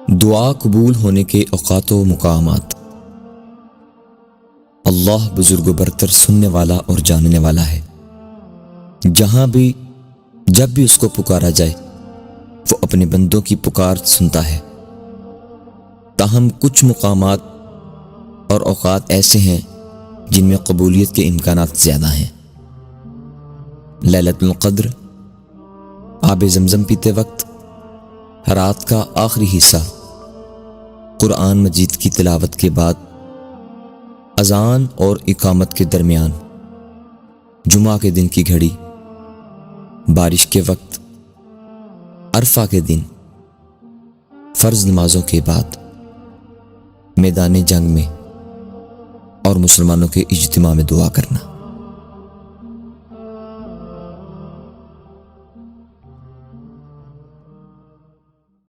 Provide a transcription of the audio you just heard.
دعا قبول ہونے کے اوقات و مقامات۔ اللہ بزرگ و برتر سننے والا اور جاننے والا ہے۔ جہاں بھی جب بھی اس کو پکارا جائے وہ اپنے بندوں کی پکار سنتا ہے۔ تاہم کچھ مقامات اور اوقات ایسے ہیں جن میں قبولیت کے امکانات زیادہ ہیں۔ لیلۃ القدر، آب زمزم پیتے وقت، رات کا آخری حصہ، قرآن مجید کی تلاوت کے بعد، اذان اور اقامت کے درمیان، جمعہ کے دن کی گھڑی، بارش کے وقت، عرفہ کے دن، فرض نمازوں کے بعد، میدان جنگ میں اور مسلمانوں کے اجتماع میں دعا کرنا۔